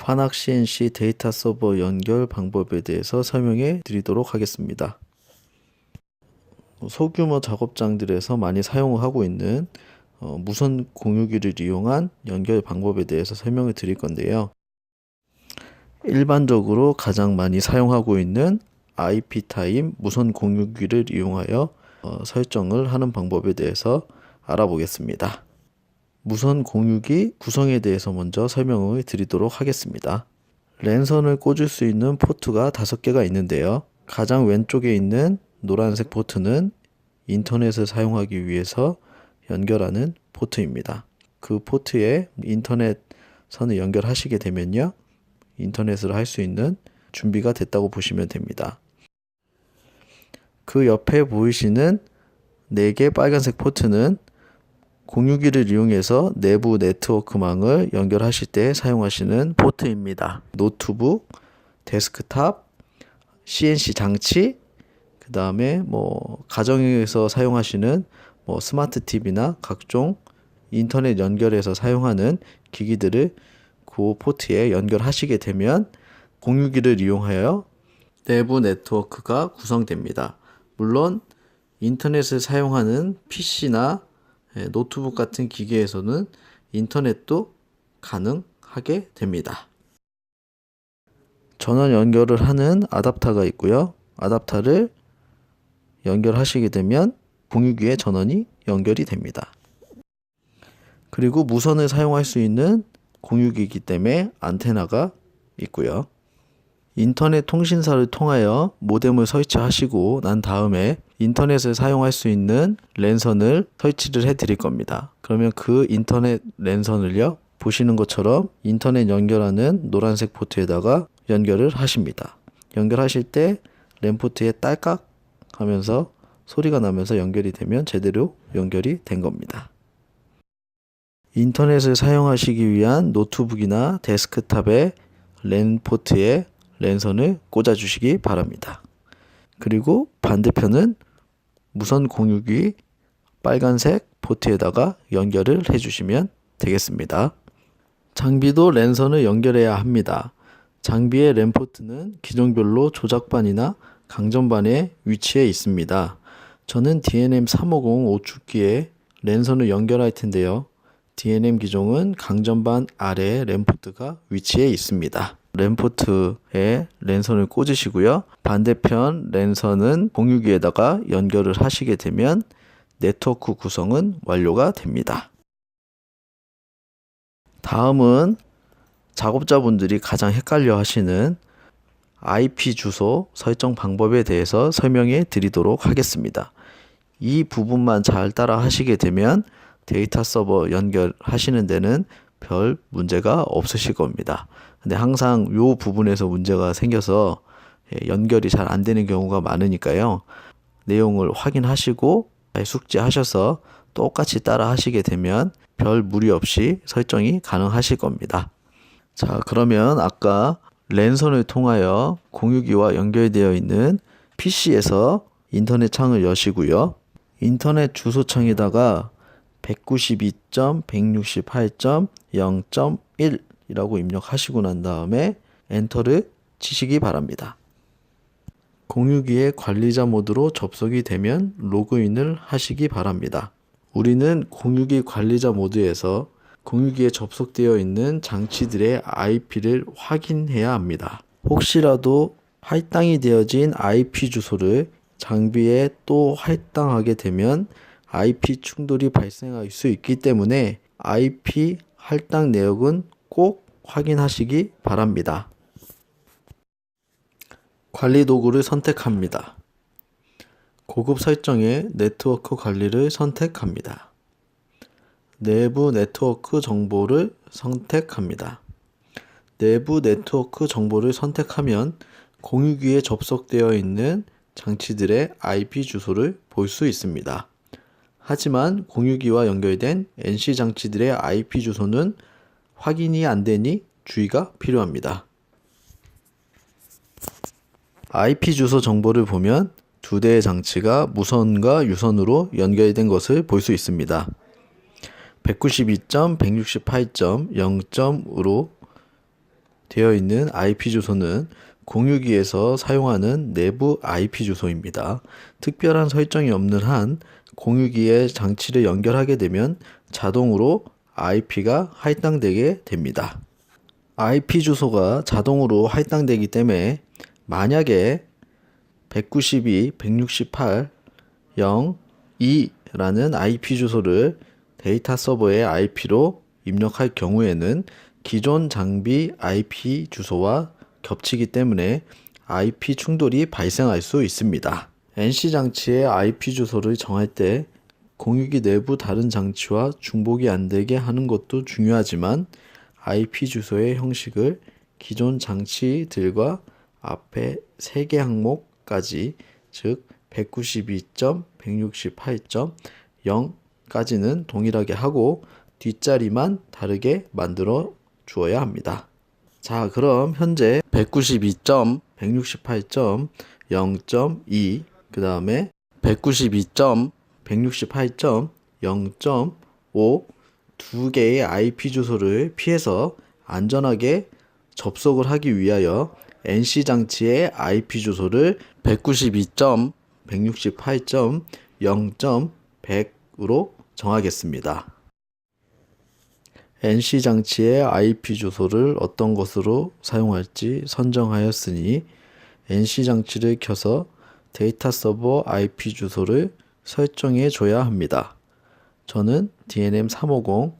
환학 CNC 데이터 서버 연결 방법에 대해서 설명해 드리도록 하겠습니다. 소규모 작업장들에서 많이 사용하고 있는 무선 공유기를 이용한 연결 방법에 대해서 설명을 드릴 건데요. 일반적으로 가장 많이 사용하고 있는 IP 타입 무선 공유기를 이용하여 설정을 하는 방법에 대해서 알아보겠습니다. 무선 공유기 구성에 대해서 먼저 설명을 드리도록 하겠습니다. 랜선을 꽂을 수 있는 포트가 5개가 있는데요. 가장 왼쪽에 있는 노란색 포트는 인터넷을 사용하기 위해서 연결하는 포트입니다. 그 포트에 인터넷 선을 연결하시게 되면요, 인터넷을 할 수 있는 준비가 됐다고 보시면 됩니다. 그 옆에 보이시는 4개 빨간색 포트는 공유기를 이용해서 내부 네트워크망을 연결하실 때 사용하시는 포트입니다. 노트북, 데스크탑, CNC 장치, 그 다음에 가정에서 사용하시는 스마트 TV나 각종 인터넷 연결해서 사용하는 기기들을 그 포트에 연결하시게 되면 공유기를 이용하여 내부 네트워크가 구성됩니다. 물론 인터넷을 사용하는 PC나 노트북 같은 기기에서는 인터넷도 가능하게 됩니다. 전원 연결을 하는 아답터가 있고요. 아답터를 연결하시게 되면 공유기에 전원이 연결이 됩니다. 그리고 무선을 사용할 수 있는 공유기이기 때문에 안테나가 있고요. 인터넷 통신사를 통하여 모뎀을 설치하시고 난 다음에 인터넷을 사용할 수 있는 랜선을 설치를 해 드릴 겁니다. 그러면 그 인터넷 랜선을요, 보시는 것처럼 인터넷 연결하는 노란색 포트에다가 연결을 하십니다. 연결하실 때 랜 포트에 딸깍 하면서 소리가 나면서 연결이 되면 제대로 연결이 된 겁니다. 인터넷을 사용하시기 위한 노트북이나 데스크탑의 랜 포트에 랜선을 꽂아 주시기 바랍니다. 그리고 반대편은 무선 공유기 빨간색 포트에다가 연결을 해주시면 되겠습니다. 장비도 랜선을 연결해야 합니다. 장비의 랜 포트는 기종별로 조작반이나 강전반에 위치해 있습니다. 저는 DNM 350 오축기에 랜선을 연결할 텐데요. DNM 기종은 강전반 아래에 랜 포트가 위치해 있습니다. 랜 포트에 랜선을 꽂으시고요. 반대편 랜선은 공유기에다가 연결을 하시게 되면 네트워크 구성은 완료가 됩니다. 다음은 작업자분들이 가장 헷갈려 하시는 IP 주소 설정 방법에 대해서 설명해 드리도록 하겠습니다. 이 부분만 잘 따라 하시게 되면 데이터 서버 연결하시는 데는 별 문제가 없으실 겁니다. 근데 항상 이 부분에서 문제가 생겨서 연결이 잘 안 되는 경우가 많으니까요. 내용을 확인하시고 숙지하셔서 똑같이 따라 하시게 되면 별 무리 없이 설정이 가능하실 겁니다. 자, 그러면 아까 랜선을 통하여 공유기와 연결되어 있는 PC에서 인터넷 창을 여시고요. 인터넷 주소창에다가 192.168.0.1 이라고 입력하시고 난 다음에 엔터를 치시기 바랍니다. 공유기의 관리자 모드로 접속이 되면 로그인을 하시기 바랍니다. 우리는 공유기 관리자 모드에서 공유기에 접속되어 있는 장치들의 IP를 확인해야 합니다. 혹시라도 할당이 되어진 IP 주소를 장비에 또 할당하게 되면 IP 충돌이 발생할 수 있기 때문에 IP 할당 내역은 꼭 확인하시기 바랍니다. 관리 도구를 선택합니다. 고급 설정의 네트워크 관리를 선택합니다. 내부 네트워크 정보를 선택합니다. 내부 네트워크 정보를 선택하면 공유기에 접속되어 있는 장치들의 IP 주소를 볼 수 있습니다. 하지만 공유기와 연결된 NC 장치들의 IP 주소는 확인이 안 되니 주의가 필요합니다. IP 주소 정보를 보면 2대의 장치가 무선과 유선으로 연결된 것을 볼 수 있습니다. 192.168.0.으로 되어 있는 IP 주소는 공유기에서 사용하는 내부 IP 주소입니다. 특별한 설정이 없는 한 공유기에 장치를 연결하게 되면 자동으로 IP가 할당되게 됩니다. IP 주소가 자동으로 할당되기 때문에 만약에 192.168.0.2라는 IP 주소를 데이터 서버의 IP로 입력할 경우에는 기존 장비 IP 주소와 겹치기 때문에 IP 충돌이 발생할 수 있습니다. NC 장치의 IP 주소를 정할 때 공유기 내부 다른 장치와 중복이 안 되게 하는 것도 중요하지만 IP 주소의 형식을 기존 장치들과 앞에 3개 항목까지 즉 192.168.0까지는 동일하게 하고 뒷자리만 다르게 만들어 주어야 합니다. 자, 그럼 현재 192.168.0.2 그 다음에 192.168.0.5 두 개의 IP 주소를 피해서 안전하게 접속을 하기 위하여 NC 장치의 IP 주소를 192.168.0.100으로 정하겠습니다. NC 장치의 IP 주소를 어떤 것으로 사용할지 선정하였으니 NC 장치를 켜서 데이터 서버 IP 주소를 설정해 줘야 합니다. 저는 DNM 350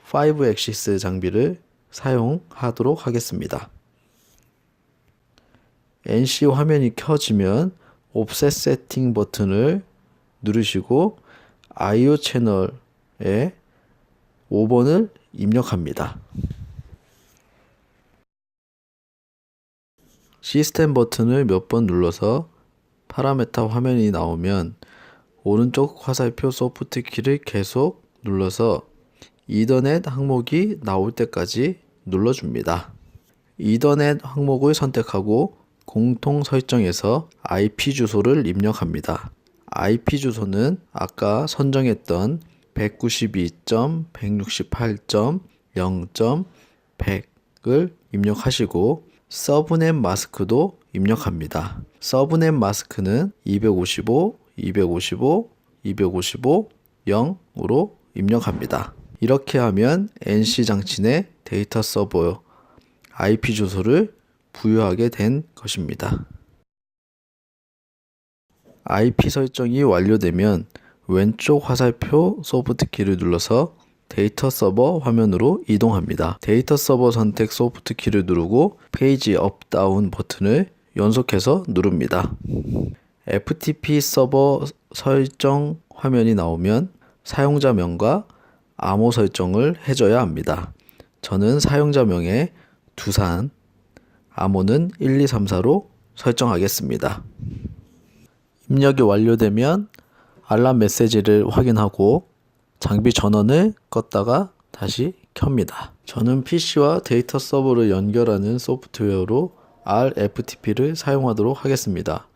5액시스 장비를 사용하도록 하겠습니다. NC 화면이 켜지면 옵셋 세팅 버튼을 누르시고 IO 채널에 5번을 입력합니다. 시스템 버튼을 몇 번 눌러서 파라메타 화면이 나오면 오른쪽 화살표 소프트 키를 계속 눌러서 이더넷 항목이 나올 때까지 눌러줍니다. 이더넷 항목을 선택하고 공통 설정에서 IP 주소를 입력합니다. IP 주소는 아까 선정했던 192.168.0.100을 입력하시고 서브넷 마스크도 입력합니다. 서브넷 마스크는 255, 255, 255, 0으로 입력합니다. 이렇게 하면 NC 장치 내 데이터 서버 IP 주소를 부여하게 된 것입니다. IP 설정이 완료되면 왼쪽 화살표 소프트 키를 눌러서 데이터 서버 화면으로 이동합니다. 데이터 서버 선택 소프트 키를 누르고 페이지 업 다운 버튼을 연속해서 누릅니다. FTP 서버 설정 화면이 나오면 사용자명과 암호 설정을 해줘야 합니다. 저는 사용자명에 두산, 암호는 1234로 설정하겠습니다. 입력이 완료되면 알람 메시지를 확인하고 장비 전원을 껐다가 다시 켭니다. 저는 PC와 데이터 서버를 연결하는 소프트웨어로 RFTP를 사용하도록 하겠습니다.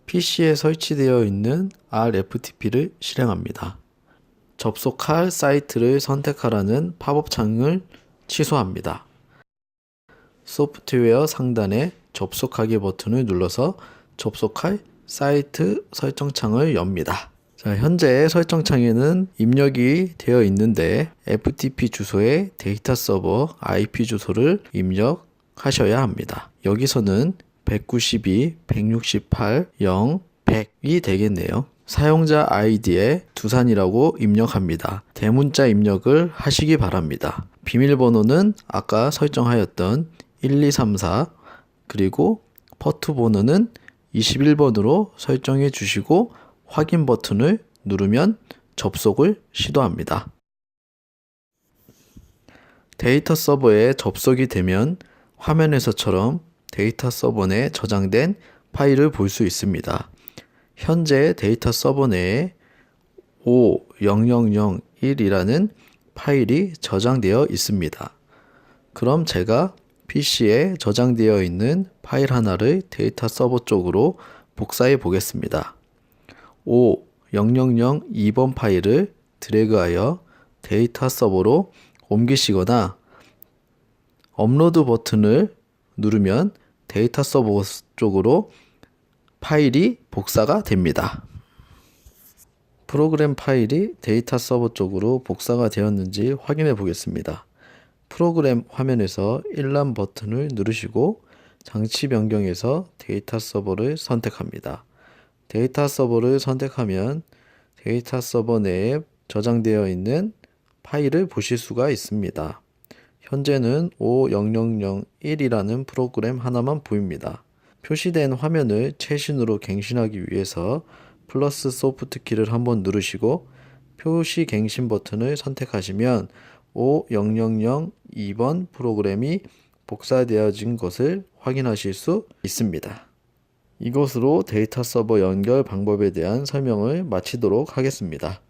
PC에 설치되어 있는 RFTP를 실행합니다. 접속할 사이트를 선택하라는 팝업 창을 취소합니다. 소프트웨어 상단에 접속하기 버튼을 눌러서 접속할 사이트 설정창을 엽니다. 자, 현재 설정창에는 입력이 되어 있는데 FTP 주소에 데이터 서버 IP 주소를 입력하셔야 합니다. 여기서는 192.168.0.100이 되겠네요. 사용자 아이디에 두산이라고 입력합니다. 대문자 입력을 하시기 바랍니다. 비밀번호는 아까 설정하였던 1234 그리고 포트 번호는 21번으로 설정해 주시고 확인 버튼을 누르면 접속을 시도합니다. 데이터 서버에 접속이 되면 화면에서처럼 데이터 서버 내에 저장된 파일을 볼 수 있습니다. 현재 데이터 서버 내에 50001이라는 파일이 저장되어 있습니다. 그럼 제가 PC에 저장되어 있는 파일 하나를 데이터 서버 쪽으로 복사해 보겠습니다. 50002번 파일을 드래그하여 데이터 서버로 옮기시거나 업로드 버튼을 누르면 데이터 서버 쪽으로 파일이 복사가 됩니다. 프로그램 파일이 데이터 서버 쪽으로 복사가 되었는지 확인해 보겠습니다. 프로그램 화면에서 일람 버튼을 누르시고 장치 변경에서 데이터 서버를 선택합니다. 데이터 서버를 선택하면 데이터 서버 내에 저장되어 있는 파일을 보실 수가 있습니다. 현재는 50001이라는 프로그램 하나만 보입니다. 표시된 화면을 최신으로 갱신하기 위해서 플러스 소프트 키를 한번 누르시고 표시 갱신 버튼을 선택하시면 50002번 프로그램이 복사되어진 것을 확인하실 수 있습니다. 이것으로 데이터 서버 연결 방법에 대한 설명을 마치도록 하겠습니다.